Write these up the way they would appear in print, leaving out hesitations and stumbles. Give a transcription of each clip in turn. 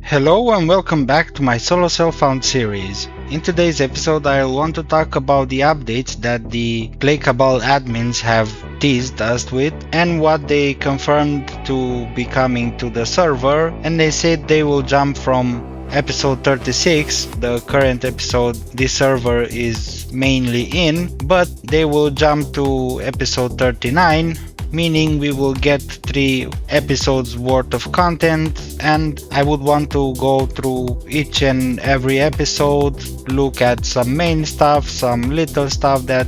Hello and welcome back to my Solo Self-Found series. In today's episode I want to talk about the updates that the PlayCabal admins have teased us with and what they confirmed to be coming to the server, and they said they will jump from episode 36, the current episode this server is mainly in, but they will jump to episode 39, meaning we will get 3 episodes worth of content, and I would want to go through each and every episode, look at some main stuff, some little stuff that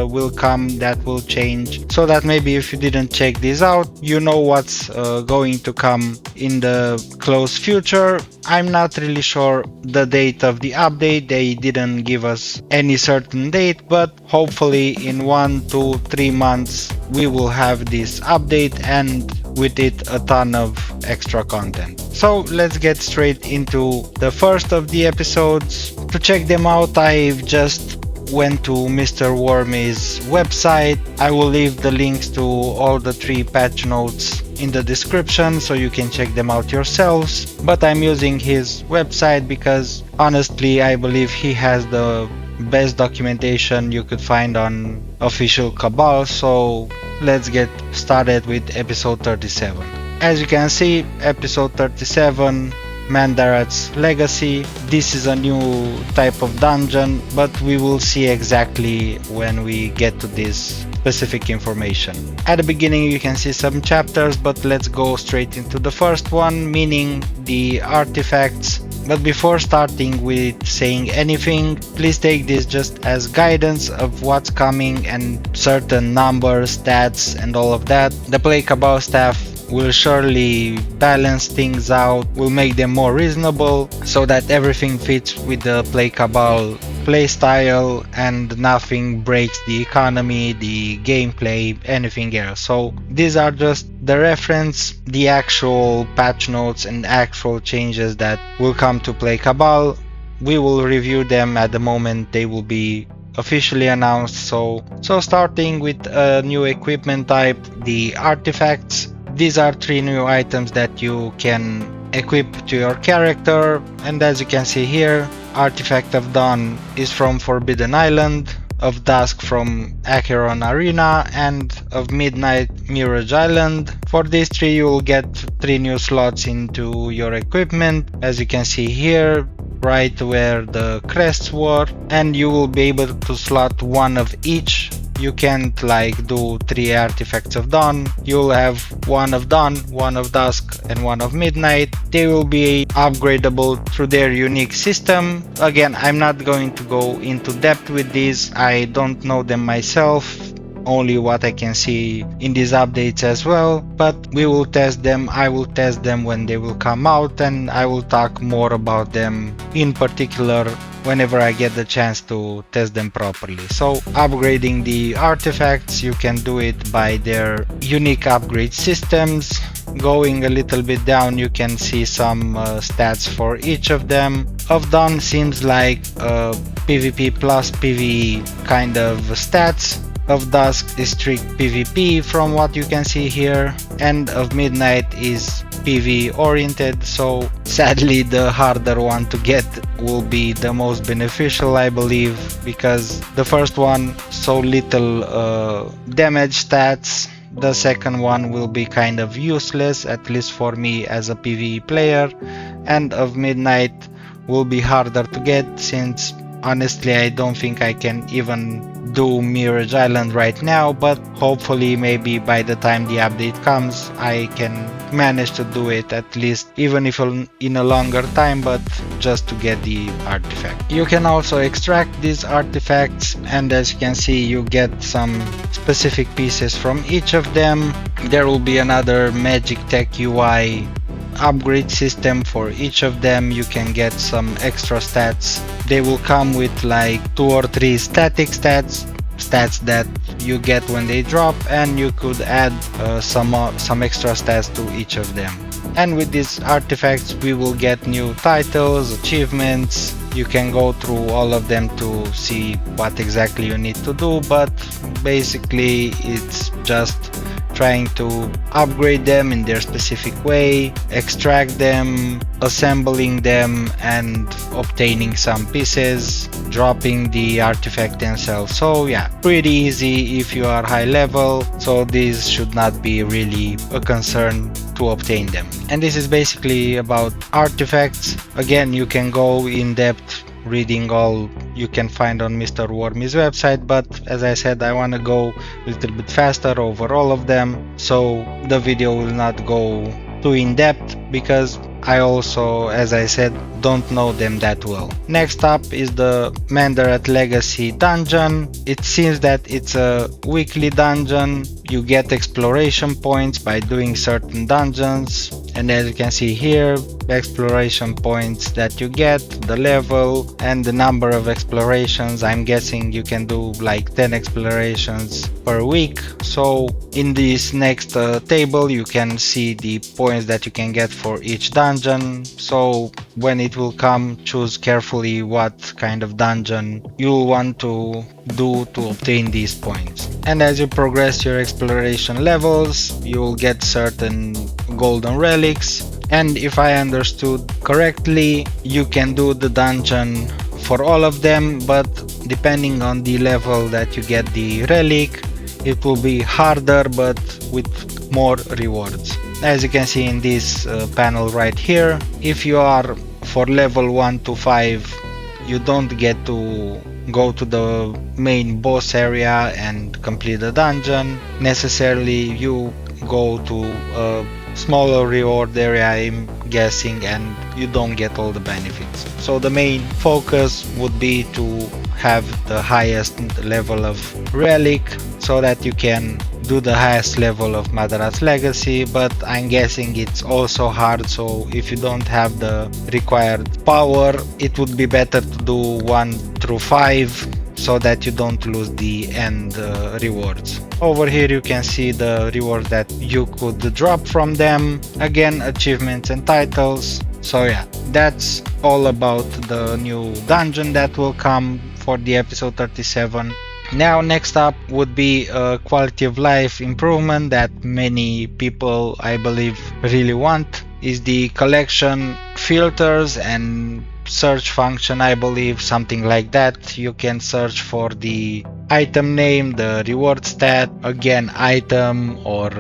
will come, that will change, so that maybe if you didn't check this out, you know what's going to come in the close future. I'm not really sure the date of the update, they didn't give us any certain date, but hopefully in 1 to 3 months we will have this update and with it a ton of extra content. So let's get straight into the first of the episodes. To check them out, I've just went to Mr. Wormy's website. I will leave the links to all the 3 patch notes in the description so you can check them out yourselves, but I'm using his website because honestly I believe he has the best documentation you could find on official Cabal. So let's get started with episode 37. As you can see, episode 37, Mandarat's Legacy. This is a new type of dungeon, but we will see exactly when we get to this specific information. At the beginning you can see some chapters, but let's go straight into the first one, meaning the artifacts. But before starting with saying anything, please take this just as guidance of what's coming and certain numbers, stats and all of that. The PlayCabal staff will surely balance things out, will make them more reasonable so that everything fits with the PlayCabal playstyle and nothing breaks the economy, the gameplay, anything else. So these are just the reference, the actual patch notes and actual changes that will come to PlayCabal. We will review them at the moment they will be officially announced. So starting with a new equipment type, the artifacts. These are 3 new items that you can equip to your character, and as you can see here, Artifact of Dawn is from Forbidden Island, of Dusk from Acheron Arena, and of Midnight Mirage Island. For these 3 you will get 3 new slots into your equipment, as you can see here, right where the crests were, and you will be able to slot 1 of each. You can't like do 3 artifacts of dawn. You'll have 1 of dawn, 1 of dusk and 1 of midnight. They will be upgradable through their unique system. Again, I'm not going to go into depth with these. I don't know them myself, only what I can see in these updates as well, but we will test them. I will test them when they will come out, and I will talk more about them in particular whenever I get the chance to test them properly. So upgrading the artifacts, you can do it by their unique upgrade systems. Going a little bit down you can see some stats for each of them. Of Dawn seems like PvP plus PvE kind of stats. Of Dusk is strict PvP from what you can see here, and of Midnight is PvE oriented, so sadly the harder one to get will be the most beneficial, I believe, because the first one so little damage stats, the second one will be kind of useless, at least for me as a PvE player, and of Midnight will be harder to get since honestly I don't think I can even do Mirage Island right now, but hopefully maybe by the time the update comes I can manage to do it, at least even if in a longer time, but just to get the artifact. You can also extract these artifacts, and as you can see you get some specific pieces from each of them. There will be another Magic Tech UI upgrade system for each of them. You can get some extra stats. They will come with like 2 or 3 static stats that you get when they drop, and you could add some extra stats to each of them. And with these artifacts we will get new titles, achievements. You can go through all of them to see what exactly you need to do, but basically it's just trying to upgrade them in their specific way, extract them, assembling them, and obtaining some pieces, dropping the artifact themselves. So yeah, pretty easy if you are high level, so this should not be really a concern to obtain them. And this is basically about artifacts. Again, you can go in depth reading all you can find on Mr. Wormy's website, but as I said, I want to go a little bit faster over all of them, so the video will not go too in depth because I also, as I said, don't know them that well. Next up is the Mandarat Legacy dungeon. It seems that it's a weekly dungeon. You get exploration points by doing certain dungeons, and as you can see here, exploration points that you get, the level and the number of explorations. I'm guessing you can do like 10 explorations per week. So in this next table you can see the points that you can get for each dungeon. So when it will come, choose carefully what kind of dungeon you'll want to do to obtain these points. And as you progress your exploration levels, you will get certain golden relics, and if I understood correctly, you can do the dungeon for all of them, but depending on the level that you get the relic, it will be harder but with more rewards. As you can see in this panel right here, if you are for level 1 to 5, you don't get to go to the main boss area and complete the dungeon. Necessarily you go to a smaller reward area, I'm guessing, and you don't get all the benefits. So the main focus would be to have the highest level of relic so that you can do the highest level of Mandarat's Legacy, but I'm guessing it's also hard, so if you don't have the required power, it would be better to do 1 through 5 so that you don't lose the end rewards. Over here you can see the rewards that you could drop from them, again achievements and titles. So yeah, that's all about the new dungeon that will come for the episode 37. Now next up would be a quality of life improvement that many people, I believe, really want, is the collection filters and search function, I believe, something like that. You can search for the item name, the reward stat, again item or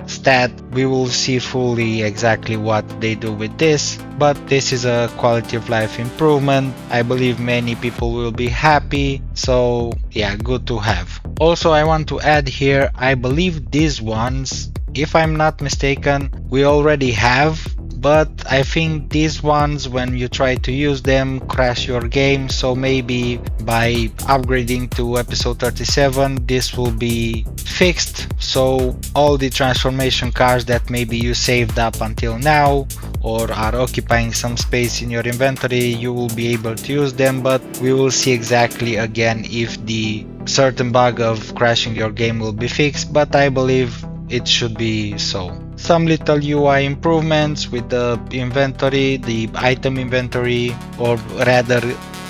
stat. We will see fully exactly what they do with this, but this is a quality of life improvement. I believe many people will be happy, so yeah, good to have. Also, I want to add here, I believe these ones, if I'm not mistaken, we already have, but I think these ones, when you try to use them, crash your game. So maybe by upgrading to episode 37, this will be fixed, so all the transformation cards that maybe you saved up until now or are occupying some space in your inventory, you will be able to use them. But we will see exactly again if the certain bug of crashing your game will be fixed, but I believe it should be so. Some little UI improvements with the inventory, the item inventory, or rather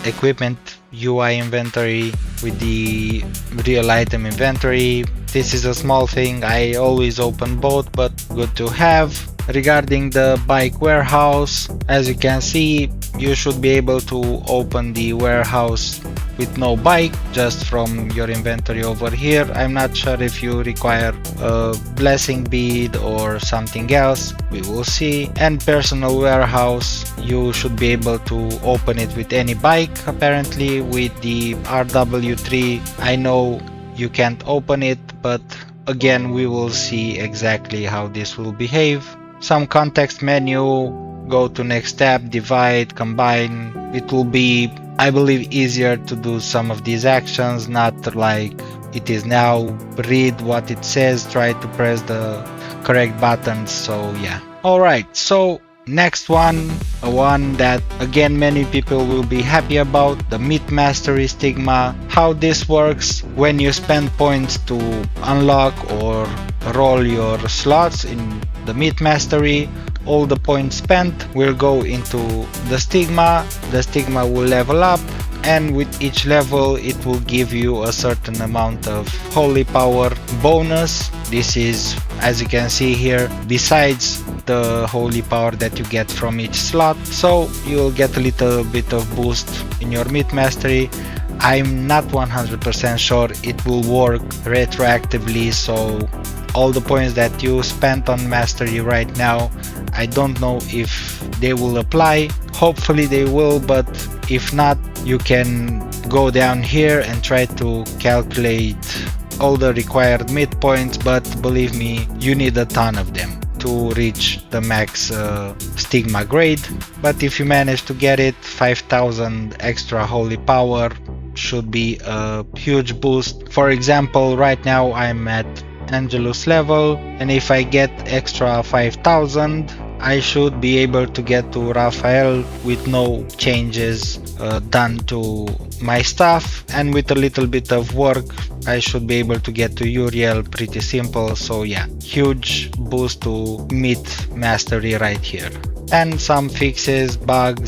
equipment UI inventory with the real item inventory. This is a small thing, I always open both, but good to have. Regarding the bike warehouse, as you can see, you should be able to open the warehouse with no bike, just from your inventory over here. I'm not sure if you require a blessing bead or something else, we will see. And personal warehouse, you should be able to open it with any bike. Apparently with the RW3, I know you can't open it, but again we will see exactly how this will behave. Some context menu, go to next tab, divide, combine. It will be, I believe, easier to do some of these actions, not like it is now. Read what it says, try to press the correct buttons. So yeah. Alright, so next one, a one that again many people will be happy about, the Myth Mastery Stigma. How this works: when you spend points to unlock or roll your slots in the Myth Mastery, all the points spent will go into the Stigma. The Stigma will level up, and with each level it will give you a certain amount of holy power bonus. This is, as you can see here, besides the holy power that you get from each slot, so you'll get a little bit of boost in your myth mastery. I'm not 100% sure it will work retroactively, so all the points that you spent on mastery right now, I don't know if they will apply. Hopefully they will, but if not, you can go down here and try to calculate all the required myth points, but believe me, you need a ton of them to reach the max Stigma grade. But if you manage to get it, 5000 extra holy power should be a huge boost. For example, right now I'm at Angelus level, and if I get extra 5000, I should be able to get to Raphael with no changes done to my stuff, and with a little bit of work I should be able to get to Uriel pretty simple. So yeah, huge boost to myth mastery right here. And some fixes, bug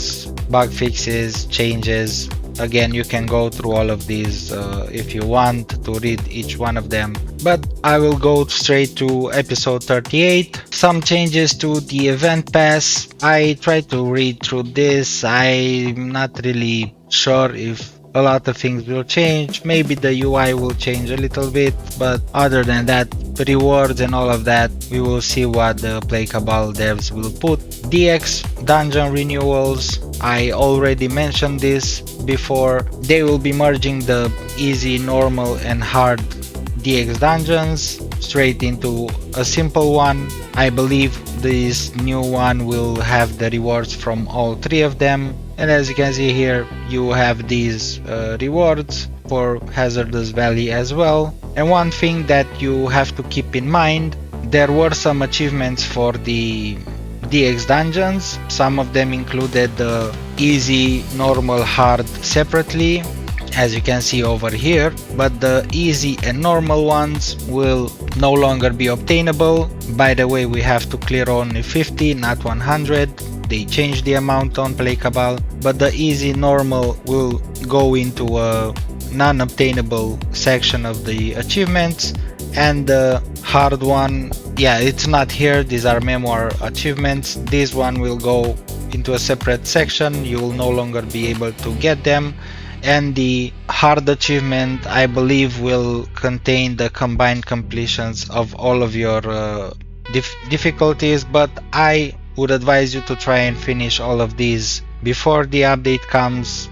fixes, changes. Again, you can go through all of these if you want to read each one of them, but I will go straight to episode 38. Some changes to the event pass. I tried to read through this. I'm not really sure if a lot of things will change. Maybe the UI will change a little bit, but other than that, rewards and all of that, we will see what the PlayCabal devs will put. DX dungeon renewals, I already mentioned this before. They will be merging the easy, normal and hard DX dungeons straight into a simple one. I believe this new one will have the rewards from all three of them, and as you can see here, you have these rewards for Hazardous Valley as well. And one thing that you have to keep in mind, there were some achievements for the DX dungeons. Some of them included the easy, normal, hard separately, as you can see over here, but the easy and normal ones will no longer be obtainable. By the way, we have to clear only 50, not 100. They changed the amount on PlayCabal, but the easy normal will go into a non-obtainable section of the achievements, and the hard one, yeah, it's not here. These are Memoir Achievements. This one will go into a separate section. You will no longer be able to get them. And the hard achievement, I believe, will contain the combined completions of all of your difficulties, but I would advise you to try and finish all of these before the update comes.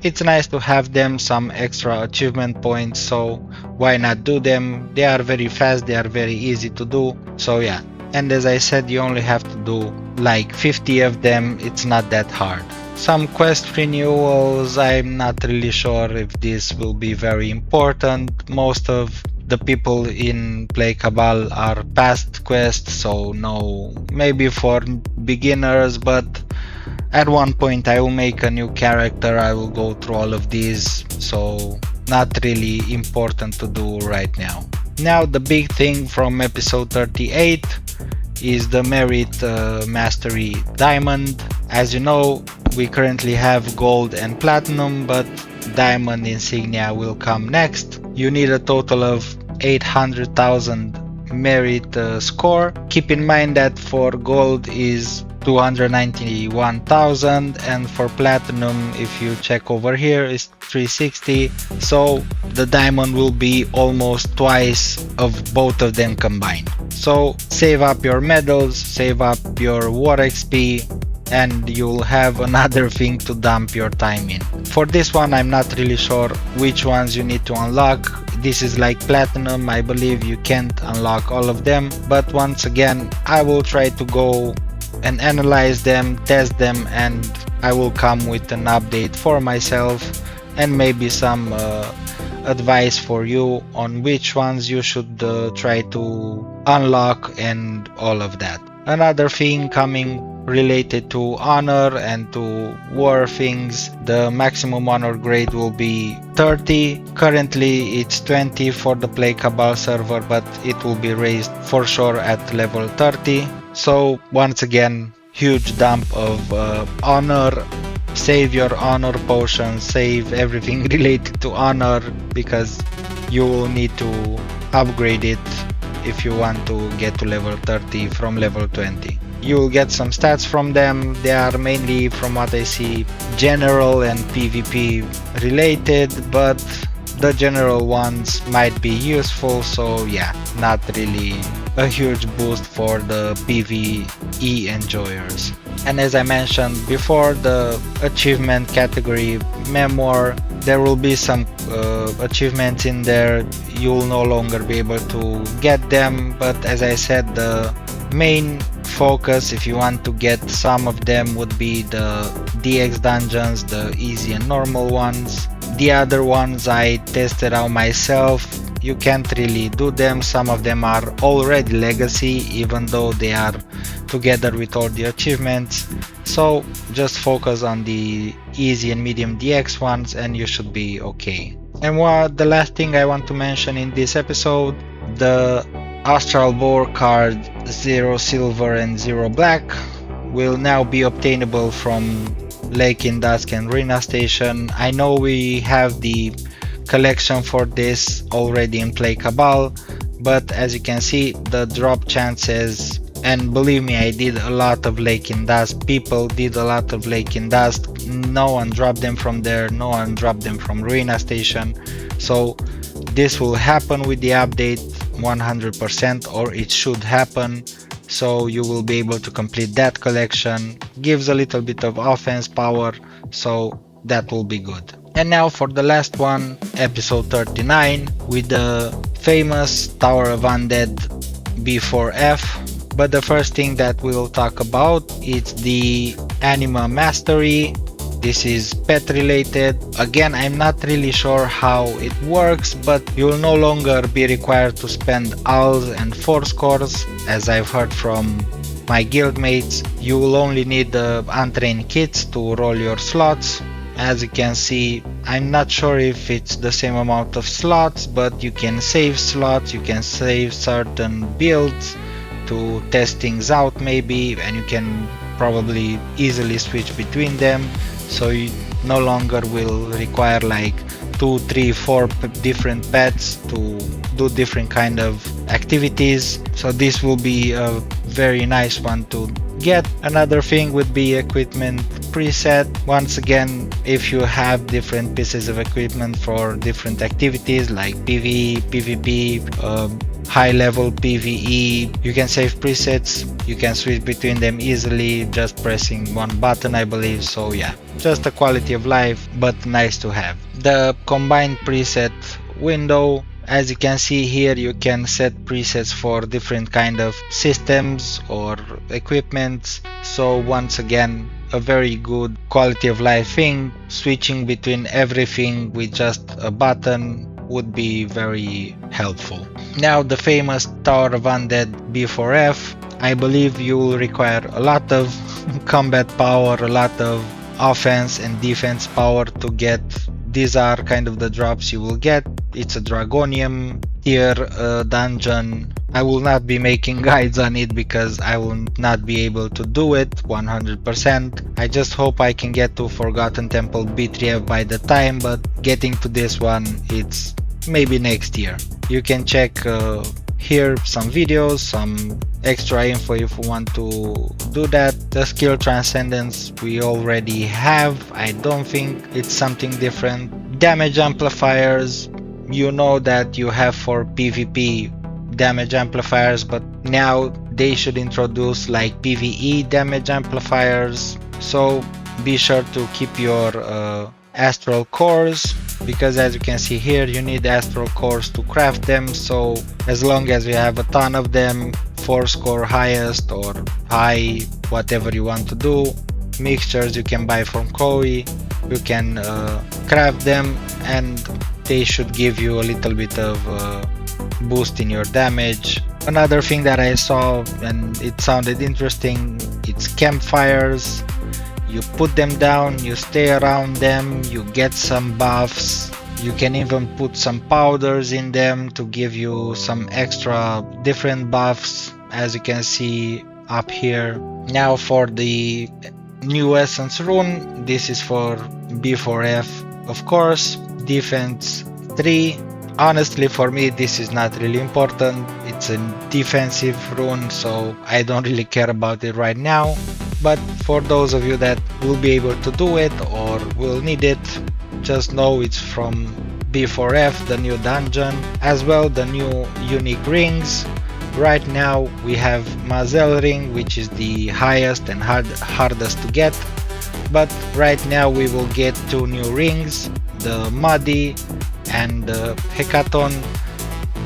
It's nice to have them, some extra achievement points, so why not do them? They are very fast, they are very easy to do, so yeah. And as I said, you only have to do like 50 of them. It's not that hard. Some quest renewals, I'm not really sure if this will be very important. Most of the people in PlayCabal are past quests, so no, maybe for beginners, but at one point I will make a new character, I will go through all of these, so not really important to do right now. Now the big thing from episode 38 is the Merit Mastery Diamond. As you know, we currently have Gold and Platinum, but Diamond Insignia will come next. You need a total of 800,000 Merit score. Keep in mind that for Gold is 291,000, and for Platinum, if you check over here, is 360. So the Diamond will be almost twice of both of them combined. So save up your medals, save up your war XP, and you'll have another thing to dump your time in. For this one, I'm not really sure which ones you need to unlock. This is like Platinum, I believe you can't unlock all of them, but once again, I will try to go and analyze them, test them, and I will come with an update for myself and maybe some advice for you on which ones you should try to unlock and all of that. Another thing coming related to honor and to war things, the maximum honor grade will be 30. Currently it's 20 for the PlayCabal server, but it will be raised for sure at level 30. So once again, huge dump of honor save your honor potion, save everything related to honor, because you will need to upgrade it if you want to get to level 30 from level 20. You will get some stats from them. They are mainly, from what I see, general and PvP related, but the general ones might be useful, so yeah, not really a huge boost for the PvE enjoyers. And as I mentioned before, the achievement category Memoir, there will be some achievements in there. You will no longer be able to get them, but as I said, the main focus, if you want to get some of them, would be the DX dungeons, the easy and normal ones. The other ones I tested out myself. You can't really do them. Some of them are already legacy, even though they are together with all the achievements. So just focus on the easy and medium DX ones and you should be okay. And the last thing I want to mention in this episode, the Astral Boar card 0 silver and 0 black will now be obtainable from Lake in Dusk and Rena Station. I know we have the collection for this already in PlayCabal, but as you can see, the drop chances, and believe me, I did a lot of Lake in Dusk, people did a lot of Lake in Dusk, no one dropped them from there, no one dropped them from Rena Station, so this will happen with the update 100%, or it should happen. So you will be able to complete that collection. Gives a little bit of offense power, so that will be good. And now for the last one, episode 39, with the famous Tower of Undead B4F. But the first thing that we'll talk about is the Anima Mastery. This is pet related. Again, I'm not really sure how it works, but you'll no longer be required to spend ALs and force cores, as I've heard from my guildmates. You will only need the untrained kits to roll your slots. As you can see, I'm not sure if it's the same amount of slots, but you can save slots, you can save certain builds to test things out maybe, and you can probably easily switch between them. So you no longer will require like 2, 3, 4 different pets to do different kind of activities. So this will be a very nice one to get. Another thing would be equipment preset. Once again, if you have different pieces of equipment for different activities like PvE, PvP, high level PvE, you can save presets, you can switch between them easily just pressing one button, I believe. So yeah, just a quality of life, but nice to have. The combined preset window, as you can see here, you can set presets for different kind of systems or equipment. So once again, a very good quality of life thing. Switching between everything with just a button would be very helpful. Now the famous Tower of Undead B4F, I believe you will require a lot of combat power, a lot of offense and defense power to get. These are kind of the drops you will get. It's a Dragonium tier dungeon. I will not be making guides on it because I will not be able to do it 100%. I just hope I can get to Forgotten Temple B3F by the time, but getting to this one, it's maybe next year. You can check here some videos, some extra info if you want to do that. The skill Transcendence we already have. I don't think it's something different. Damage Amplifiers, you know that you have for PvP damage amplifiers, but now they should introduce like PVE damage amplifiers. So be sure to keep your astral cores, because as you can see here, you need astral cores to craft them. So as long as you have a ton of them, force core highest or high, whatever you want to do, mixtures you can buy from Koi, you can craft them, and they should give you a little bit of boost in your damage. Another thing that I saw and it sounded interesting, it's campfires. You put them down, you stay around them, you get some buffs. You can even put some powders in them to give you some extra different buffs, as you can see up here. Now for the new essence rune. This is for B4F, of course. Defense 3. Honestly, for me this is not really important. It's a defensive rune, so I don't really care about it right now. But for those of you that will be able to do it or will need it, just know it's from B4F, the new dungeon, as well the new unique rings. Right now we have Mazel ring, which is the highest and hardest to get, but right now we will get 2 new rings, the Muddy and the Hecaton.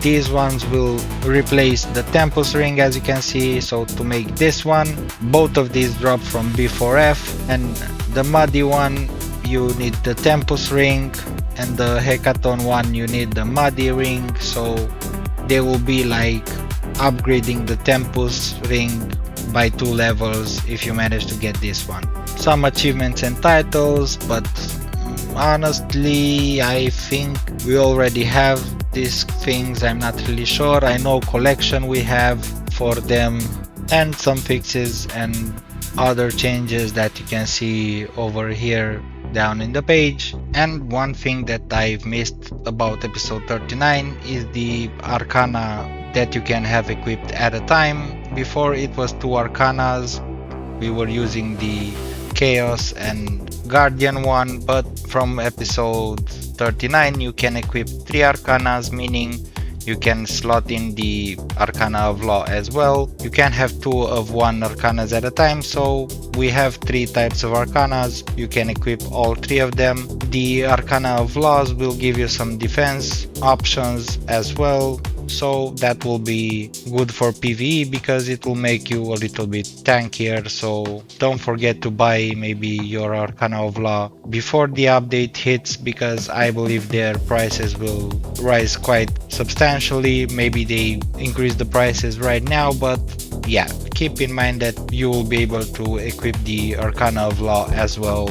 These ones will replace the Tempus ring, as you can see. So to make this one, both of these drop from B4F, and the Muddy one you need the Tempus ring, and the Hecaton one you need the Muddy ring. So they will be like upgrading the Tempus ring by 2 levels if you manage to get this one. Some achievements and titles, but honestly I think we already have these things. I'm not really sure. I know collection we have for them, and some fixes and other changes that you can see over here down in the page. And one thing that I've missed about episode 39 is the Arcana that you can have equipped at a time. Before it was 2 Arcanas. We were using the Chaos and Guardian one, but from episode 39 you can equip 3 Arcanas, meaning you can slot in the Arcana of Law as well. You can have 2 of 1 Arcanas at a time, so we have 3 types of Arcanas. You can equip all 3 of them. The Arcana of Laws will give you some defense options as well, so that will be good for PvE because it will make you a little bit tankier. So don't forget to buy maybe your Arcana of Law before the update hits, because I believe their prices will rise quite substantially. Maybe they increase the prices right now, but yeah, keep in mind that you will be able to equip the Arcana of Law as well,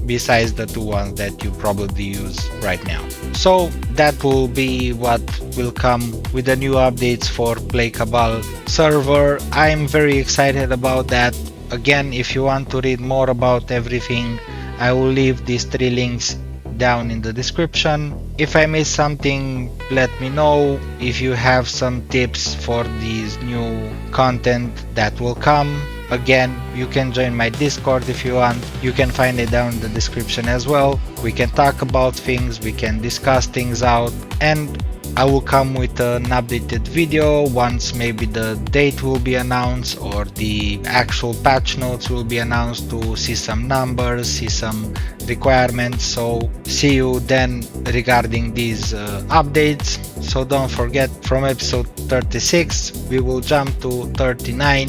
besides the 2 ones that you probably use right now. So that will be what will come with the new updates for PlayCabal server. I'm very excited about that. Again, if you want to read more about everything, I will leave these 3 links down in the description. If I missed something, let me know. If you have some tips for these new content that will come, again, you can join my Discord if you want. You can find it down in the description as well. We can talk about things, we can discuss things out, and I will come with an updated video once maybe the date will be announced or the actual patch notes will be announced, to see some numbers, see some requirements. So see you then regarding these updates. So don't forget, from episode 36 we will jump to 39,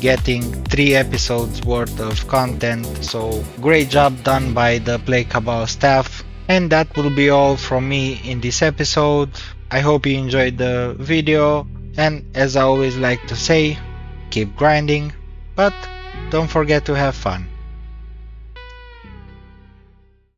getting 3 episodes worth of content. So great job done by the PlayCabal staff. And that will be all from me in this episode. I hope you enjoyed the video, and as I always like to say, keep grinding, but don't forget to have fun.